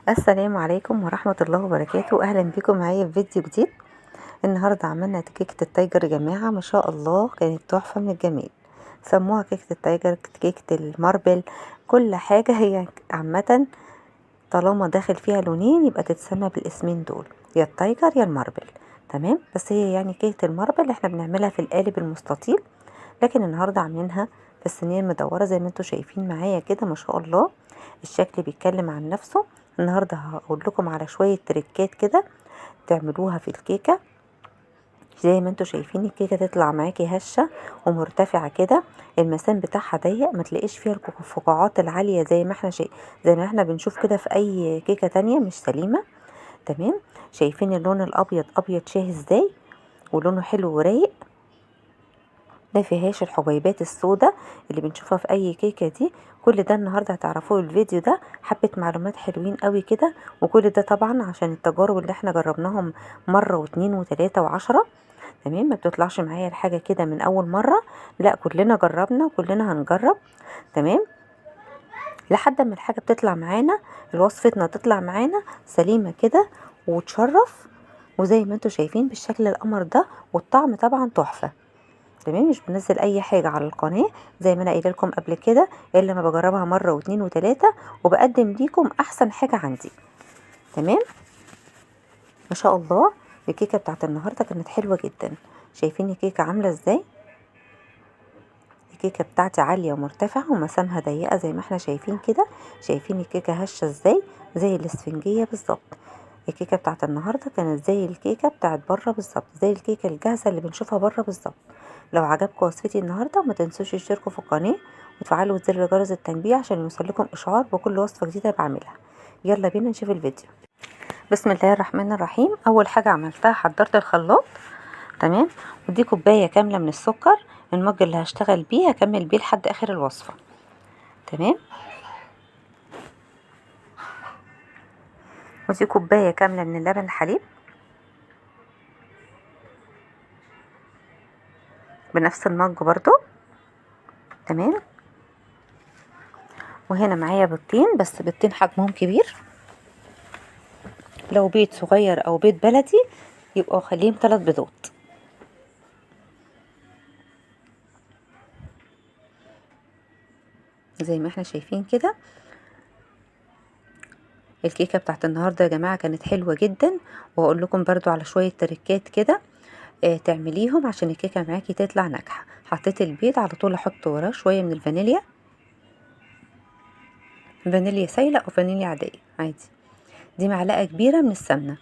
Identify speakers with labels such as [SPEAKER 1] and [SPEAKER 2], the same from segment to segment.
[SPEAKER 1] السلام عليكم ورحمة الله وبركاته. أهلا بكم معايا في فيديو جديد. النهاردة عملنا كيكة التايجر يا جماعة، ما شاء الله كانت تحفة من الجمال. سموها كيكة التايجر، كيكة الماربل، كل حاجة هي عامة طالما داخل فيها لونين يبقى تتسمى بالاسمين دول، يا التايجر يا الماربل. تمام، بس هي يعني كيكة الماربل احنا بنعملها في القالب المستطيل، لكن النهاردة عاملينها في الصينية المدورة زي ما انتوا شايفين معايا كده. ما شاء الله الشكل بيتكلم عن نفسه. النهاردة هقول لكم على شوية تريكات كده تعملوها في الكيكة. زي ما انتوا شايفين الكيكة تطلع معاكي هشة ومرتفعة كده، المسام بتاعها ضيق، ما تلاقيش فيها الفقاعات العالية زي ما احنا بنشوف كده في اي كيكة تانية مش سليمة. تمام، شايفين اللون الابيض ابيض شاهي ازاي، ولونه حلو ورايق، ما فيهاش الحبيبات السوداء اللي بنشوفها في اي كيكه دي. كل ده النهارده هتعرفوه الفيديو ده، حبه معلومات حلوين قوي كده، وكل ده طبعا عشان التجارب اللي احنا جربناهم مره واتنين وتلاته وعشرة. تمام، ما بتطلعش معايا الحاجه كده من اول مره، لا كلنا جربنا وكلنا هنجرب. تمام، لحد ما الحاجه بتطلع معانا، وصفتنا تطلع معانا سليمه كده وتشرف، وزي ما انتوا شايفين بالشكل القمر ده، والطعم طبعا تحفه. تمام، مش بنزل اي حاجه على القناه زي ما انا قايله لكم قبل كده، الا لما بجربها مره واتنين وتلاته وبقدم ليكم احسن حاجه عندي. تمام، ما شاء الله الكيكه بتاعت النهارده كانت حلوه جدا. شايفين الكيكه عامله ازاي؟ الكيكه بتاعتي عاليه ومرتفعه ومسامها ضيقه زي ما احنا شايفين كده. شايفين الكيكه هشه ازاي؟ زي الاسفنجيه بالظبط. الكيكه بتاعت النهارده كانت زي الكيكه بتاعت بره بالظبط، زي الكيكه الجاهزه اللي بنشوفها بره بالظبط. لو عجبكم وصفتي النهارده ما تنسوش تشتركوا في القناه وتفعلوا زر جرس التنبيه عشان يوصلكم اشعار بكل وصفه جديده بعملها. يلا بينا نشوف الفيديو. بسم الله الرحمن الرحيم. اول حاجه عملتها حضرت الخلاط. تمام، ودي كوبايه كامله من السكر، المج اللي هشتغل بيه هكمل بيه لحد اخر الوصفه. تمام، ودي كوبايه كامله من اللبن الحليب بنفس المج برضو. تمام، وهنا معايا بيضتين، بس بيضتين حجمهم كبير. لو بيض صغير او بيض بلدي يبقوا خليهم 3 بيضات. زي ما احنا شايفين كده الكيكه بتاعت النهارده يا جماعه كانت حلوه جدا، وهقول لكم برضو على شويه تريكات كده تعمليهم عشان الكيكه معاكي تطلع ناجحه. حطيت البيض، على طول احط وراه شويه من الفانيليا، فانيليا سايله او فانيليا عاديه عادي. دي معلقه كبيره من السمنه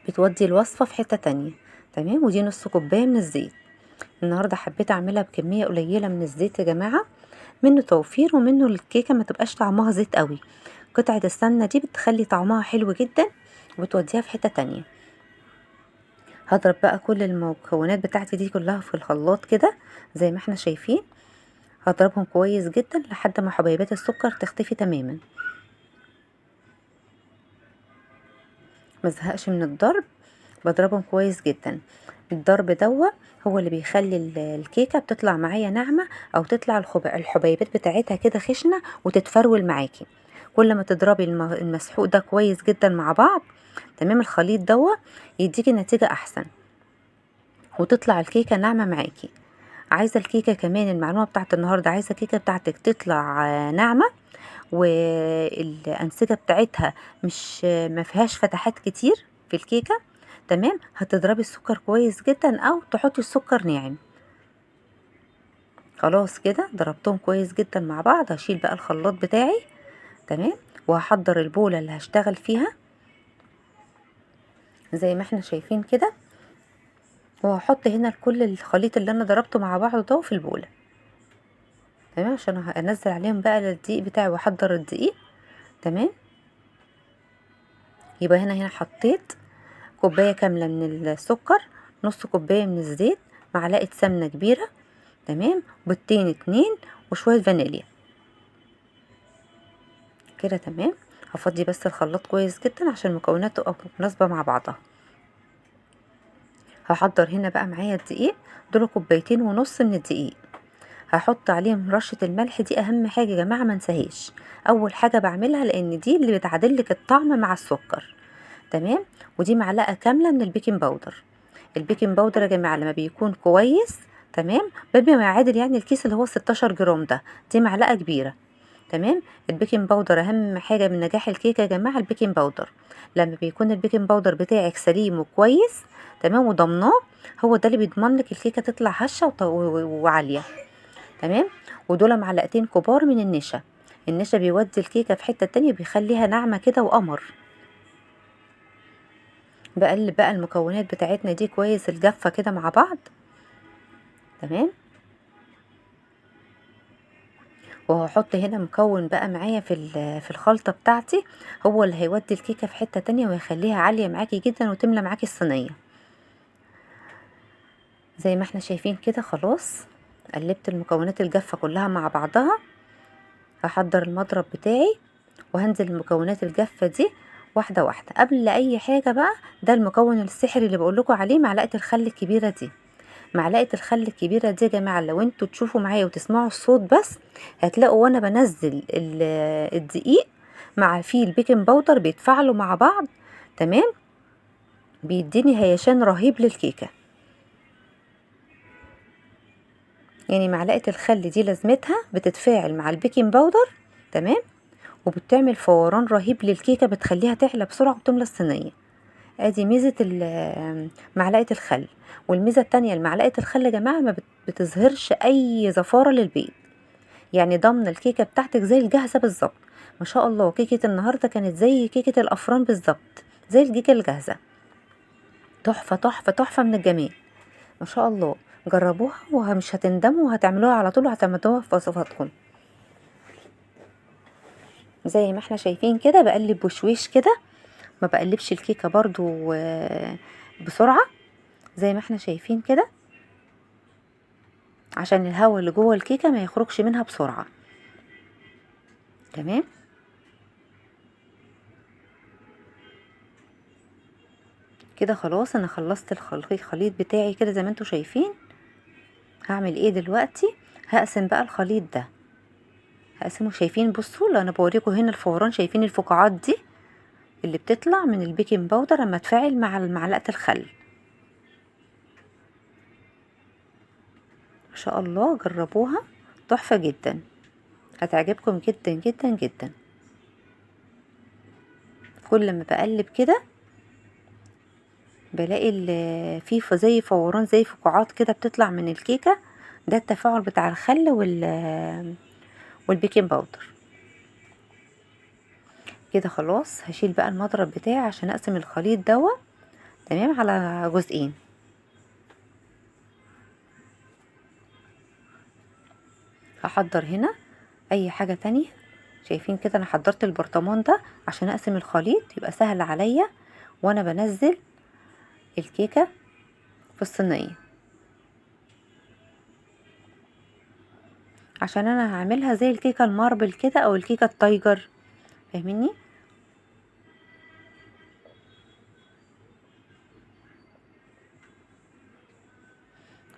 [SPEAKER 1] بتودي الوصفه في حته تانية. تمام، ودي نص كوبايه من الزيت. النهارده حبيت اعملها بكميه قليله من الزيت يا جماعه، منه توفير ومنه الكيكه ما تبقاش طعمها زيت قوي. قطعه السمنه دي بتخلي طعمها حلو جدا وبتوديها في حته تانية. هضرب بقى كل المكونات بتاعتي دي كلها في الخلاط كده زي ما احنا شايفين. هضربهم كويس جدا لحد ما حبيبات السكر تختفي تماما. مزهقش من الضرب، بضربهم كويس جدا. الضرب دوا هو اللي بيخلي الكيكه بتطلع معايا ناعمه، او تطلع الحبيبات بتاعتها كده خشنه وتتفرول معاكي. كل ما تضربي المسحوق ده كويس جدا مع بعض، تمام، الخليط دوا يديكي نتيجه احسن وتطلع الكيكه ناعمه معاكي. عايزه الكيكه كمان، المعلومه بتاعت النهارده، عايزه الكيكه بتاعتك تطلع ناعمه والانسجه بتاعتها مش ما فيهاش فتحات كتير في الكيكه. تمام، هتضربي السكر كويس جدا او تحطي السكر ناعم. خلاص كده ضربتهم كويس جدا مع بعض. هشيل بقى الخلاط بتاعي. تمام، وهحضر البوله اللي هشتغل فيها زي ما احنا شايفين كده، وهحط هنا كل الخليط اللي انا ضربته مع بعضه ده في البوله. تمام، عشان هنزل عليهم بقى الدقيق بتاعي واحضر الدقيق. تمام، يبقى هنا حطيت كوبايه كامله من السكر، نص كوبايه من الزيت، معلقه سمنه كبيره، تمام، بيضتين 2 وشويه فانيليا كده. تمام، هفضي بس الخلاط كويس جدا عشان المكونات تبقى مناسبه مع بعضها. هحضر هنا بقى معايا الدقيق، دول كوبايتين ونص من الدقيق. هحط عليهم رشة الملح، دي اهم حاجة يا جماعة ما نساهاش، اول حاجة بعملها، لان دي اللي بتعدلك الطعم مع السكر. تمام. ودي معلقة كاملة من البيكنج باودر. البيكنج باودر يا جماعة لما بيكون كويس، تمام، بيبقى يعادل يعني الكيس اللي هو 16 جرام ده، دي معلقة كبيرة. تمام. البيكنج باودر اهم حاجة من نجاح الكيكة يا جماعة، البيكنج باودر. لما بيكون البيكنج باودر بتاعك سليم وكويس، تمام، وضمناه، هو ده اللي بيضمن لك الكيكة تطلع هشة وعالية. تمام. ودول معلقتين كبار من النشا. النشا بيودي الكيكة في حتة تانية، بيخليها ناعمة كده وقمر. بقلب بقى المكونات بتاعتنا دي كويس، الجافة كده مع بعض. تمام. وهحط هنا مكون بقى معايا في الخلطة بتاعتي، هو اللي هيودي الكيكة في حتة تانية ويخليها عالية معاكي جدا وتملى معاكي الصينية. زي ما احنا شايفين كده خلاص قلبت المكونات الجافة كلها مع بعضها. هحضر المضرب بتاعي وهنزل المكونات الجافة دي واحدة واحدة. قبل اي حاجة بقى، ده المكون السحري اللي بقولكوا عليه، معلقة الخل الكبيرة دي. معلقة الخل الكبيرة دي يا جماعة، لو انتوا تشوفوا معايا وتسمعوا الصوت بس، هتلاقوا وانا بنزل الدقيق مع فيه البيكنج باودر بيتفاعلوا مع بعض. تمام. بيديني هيشان رهيب للكيكة. يعني معلقة الخل دي لازمتها بتتفاعل مع البيكنج باودر، تمام، وبتعمل فوران رهيب للكيكة، بتخليها تعلى بسرعة وتملى الصينية. ادي ميزة معلقة الخل. والميزة التانية لمعلقة الخل يا جماعة، ما بتظهرش اي زفارة للبيض، يعني ضامنه الكيكه بتاعتك زي الجاهزه بالظبط. ما شاء الله كيكه النهارده كانت زي كيكه الافران بالظبط، زي الكيكه الجاهزه. تحفه تحفه تحفه من الجمال. ما شاء الله. جربوها ومش هتندموا، وهتعملوها على طول وهتعملوها في وصفاتكم. زي ما احنا شايفين كده بقلب بشويش كده، ما بقلبش الكيكه برضو بسرعه، زي ما احنا شايفين كده، عشان الهواء اللي جوه الكيكه ما يخرجش منها بسرعه. تمام. كده خلاص انا خلصت الخليط بتاعي كده زي ما انتوا شايفين. هعمل ايه دلوقتي؟ هقسم بقى الخليط ده، هقسمه. شايفين؟ بصوا، لو انا بوريكم هنا الفوران، شايفين الفقاعات دي اللي بتطلع من البيكنج باودر لما تفاعل مع معلقه الخل؟ ما شاء الله، جربوها، تحفه جدا، هتعجبكم جدا جدا جدا. كل ما بقلب كده بلاقي في زي فوران، زي فقاعات كده بتطلع من الكيكه، ده التفاعل بتاع الخل والبيكنج باودر. كده خلاص هشيل بقى المضرب بتاعي عشان اقسم الخليط دوا، تمام، على جزئين. هحضر هنا اي حاجة تانية. شايفين كده انا حضرت البرطمان ده عشان اقسم الخليط يبقى سهل عليا وانا بنزل الكيكة في الصينية، عشان انا هعملها زي الكيكة الماربل كده او الكيكة التايجر، فاهميني؟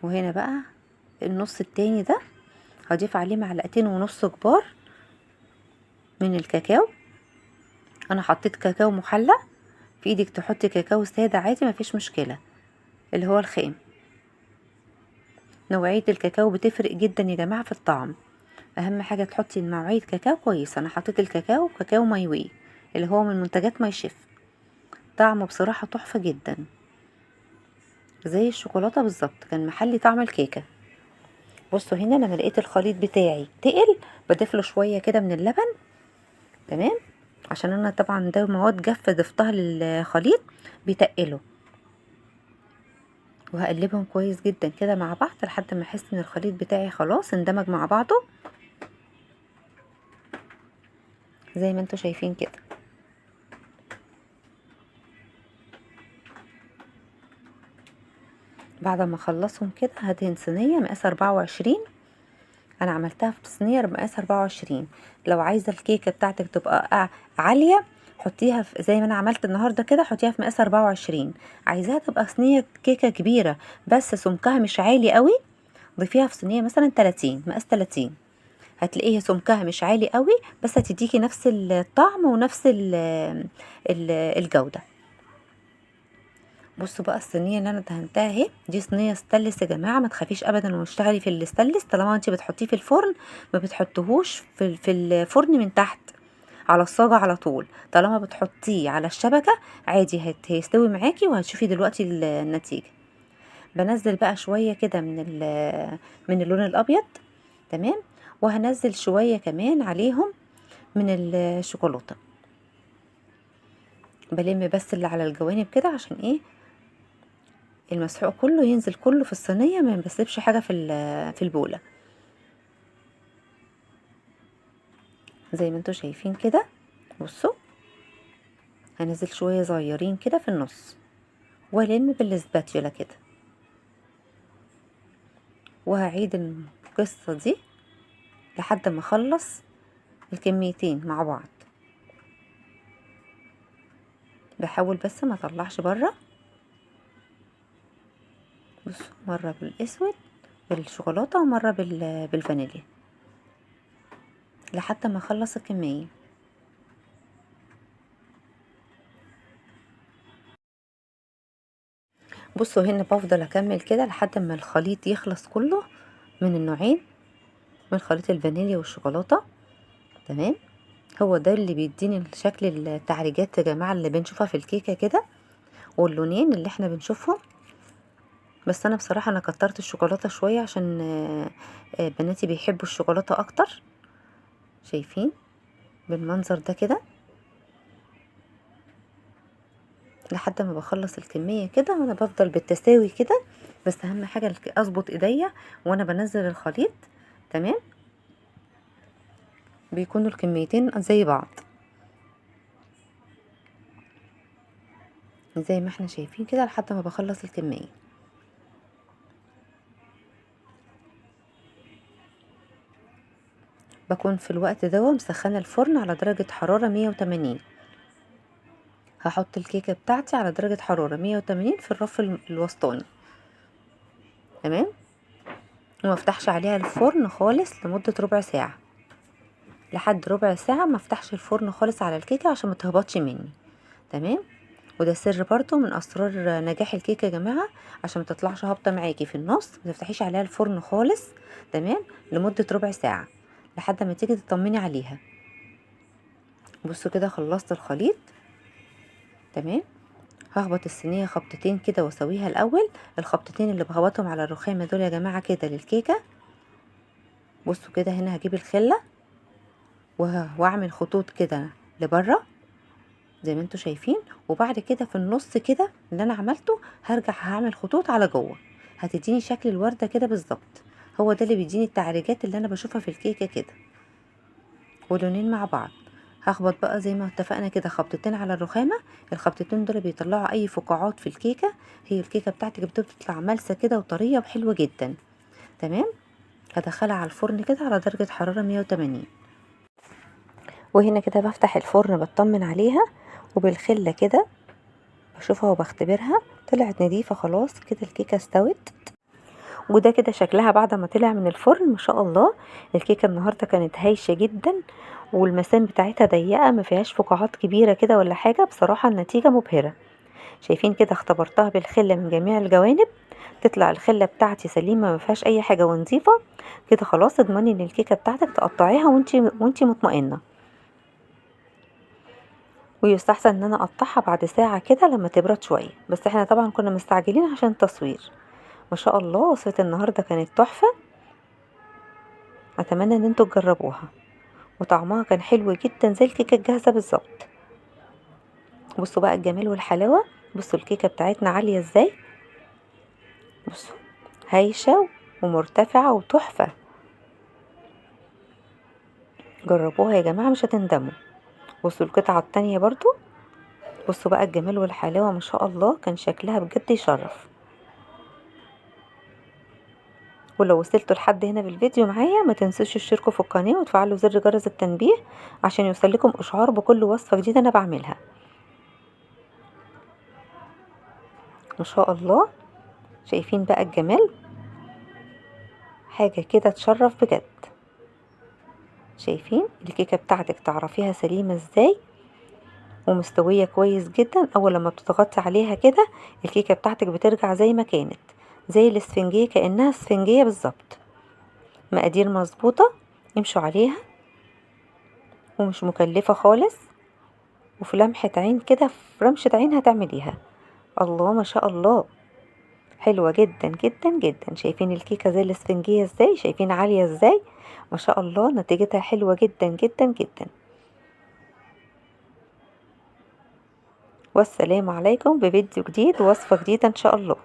[SPEAKER 1] وهنا بقى النص التاني ده هضيف عليه معلقتين ونص كبار من الكاكاو. انا حطيت كاكاو محلى، في ايدك تحطي كاكاو ساده عادي مفيش مشكله، اللي هو الخام. نوعيه الكاكاو بتفرق جدا يا جماعه في الطعم. اهم حاجه تحطي نوعيه كاكاو كويس. انا حطيت الكاكاو كاكاو مايوي، اللي هو من منتجات ماي شيف. طعمه بصراحه تحفه جدا، زي الشوكولاته بالظبط، كان محلي طعم الكيكه. بصوا هنا لما لقيت الخليط بتاعي تقل، بضيف له شويه كده من اللبن، تمام، عشان انا طبعا ده مواد جافه ضفتها للخليط بيتقله. وهقلبهم كويس جدا كده مع بعض لحد ما احس ان الخليط بتاعي خلاص اندمج مع بعضه، زي ما انتوا شايفين كده. بعد ما اخلصهم كده هدهن صينيه مقاس 24. انا عملتها في صينيه مقاس 24. لو عايزه الكيكه بتاعتك تبقى عاليه، حطيها في زي ما انا عملت النهارده كده، حطيها في مقاس 24. عايزاها تبقى صينيه كيكه كبيره بس سمكها مش عالي قوي، ضيفيها في صينيه مثلا 30 مقاس 30، هتلاقيها سمكها مش عالي قوي بس هتديكي نفس الطعم ونفس الجوده. بصوا بقى الصينيه اللي انا دهنتها اهي، دي صينيه ستانلس يا جماعه، ما تخافيش ابدا واشتغلي في الستانلس طالما انت بتحطيه في الفرن، ما بتحطيهوش في الفرن من تحت على الصاجة على طول، طالما بتحطيه على الشبكة عادي هيستوي معاكي، وهتشوفي دلوقتي النتيجة. بنزل بقى شوية كده من اللون الابيض، تمام، وهنزل شوية كمان عليهم من الشوكولاتة، بلم بس اللي على الجوانب كده عشان ايه المسحوق كله ينزل كله في الصينية، ما بسيبش حاجة في البولة زي ما انتوا شايفين كده. بصوا هنزل شوية صغيرين كده في النص والم بالسباتيولا كده، وهعيد القصة دي لحد ما اخلص الكميتين مع بعض. بحاول بس ما اطلعش بره. بصوا مرة بالاسود بالشوكولاتة ومرة بالفانيليا لحد ما اخلص الكمية. بصوا هنا بفضل اكمل كده لحد ما الخليط يخلص كله من النوعين، من خليط الفانيليا والشوكولاتة، تمام. هو ده اللي بيديني شكل التعريجات يا جماعة اللي بنشوفها في الكيكة كده، واللونين اللي احنا بنشوفهم. بس انا بصراحة انا كترت الشوكولاتة شوية عشان بناتي بيحبوا الشوكولاتة اكتر. شايفين بالمنظر ده كده لحد ما بخلص الكمية كده، وانا بفضل بالتساوي كده، بس اهم حاجة اظبط ايديا وانا بنزل الخليط، تمام، بيكونوا الكميتين زي بعض زي ما احنا شايفين كده لحد ما بخلص الكمية. بكون في الوقت ده مسخنة الفرن على درجة حرارة 180. هحط الكيكة بتاعتي على درجة حرارة 180 في الرف الوسطاني، تمام، وما افتحش عليها الفرن خالص لمدة ربع ساعة. لحد ربع ساعة ما افتحش الفرن خالص على الكيكة عشان ما تهبطش مني، تمام. وده سر برضو من اسرار نجاح الكيكة يا جماعة، عشان ما تطلعش هابطة معاكي في النص ما تفتحيش عليها الفرن خالص، تمام، لمدة ربع ساعة لحد ما تيجي تطمني عليها. بصوا كده خلصت الخليط، تمام. هخبط الصينية خبطتين كده واسويها الاول، الخبطتين اللي بخبطهم على الرخامة دول يا جماعة كده للكيكة. بصوا كده هنا هجيب الخلة واعمل خطوط كده لبره زي ما انتوا شايفين، وبعد كده في النص كده اللي انا عملته هرجع هعمل خطوط على جوه، هتديني شكل الوردة كده بالظبط. هو ده اللي بيديني التعريجات اللي انا بشوفها في الكيكة كده، ولونين مع بعض. هخبط بقى زي ما اتفقنا كده خبطتين على الرخامة، الخبطتين دول بيطلعوا اي فقاعات في الكيكة، هي الكيكة بتاعتك بتطلع ملسة كده وطرية وحلوة جدا، تمام. هدخلها على الفرن كده على درجة حرارة 180. وهنا كده بفتح الفرن بطمن عليها وبالخلة كده بشوفها وبختبرها، طلعت نضيفة خلاص كده الكيكة استوت. وده كده شكلها بعد ما طلع من الفرن ما شاء الله. الكيكة النهاردة كانت هايشة جدا، والمسام بتاعتها ضيقة ما فيهاش فقاعات كبيرة كده ولا حاجة، بصراحة النتيجة مبهرة. شايفين كده اختبرتها بالخلة من جميع الجوانب، تطلع الخلة بتاعتي سليمة ما فيهاش اي حاجة ونظيفة كده. خلاص اضمني ان الكيكة بتاعتك تقطعيها وانتي مطمئنة. ويستحسن ان انا اقطعها بعد ساعة كده لما تبرد شوية، بس احنا طبعا كنا مستعجلين عشان التصوير. ما شاء الله وصفة النهاردة كانت تحفة، اتمنى ان انتوا تجربوها، وطعمها كان حلو جدا زي الكيكة الجاهزة بالظبط. بصوا بقى الجمال والحلاوة، بصوا الكيكة بتاعتنا عالية ازاي، بصوا هايشة ومرتفعة وتحفة. جربوها يا جماعة مش هتندموا. بصوا القطعة التانية برضو، بصوا بقى الجمال والحلاوة ما شاء الله، كان شكلها بجد يشرف. ولو وصلتوا لحد هنا بالفيديو معايا ما تنسوش تشتركوا في القناة وتفعلوا زر جرس التنبيه عشان يوصلكم اشعار بكل وصفة جديدة انا بعملها. ما شاء الله شايفين بقى الجمال. حاجة كده تشرف بجد. شايفين الكيكة بتاعتك تعرفيها سليمة ازاي ومستوية كويس جدا. اول لما بتضغطي عليها كده الكيكة بتاعتك بترجع زي ما كانت، زي الاسفنجية، كأنها اسفنجية بالظبط. مقادير مظبوطة، امشوا عليها، ومش مكلفة خالص، وفي لمحة عين كده، في رمشة عين هتعمليها. الله ما شاء الله، حلوة جدا جدا جدا. شايفين الكيكة زي الاسفنجية ازاي؟ شايفين عالية ازاي؟ ما شاء الله نتيجتها حلوة جدا جدا جدا. والسلام عليكم بفيديو جديد ووصفة جديدة ان شاء الله.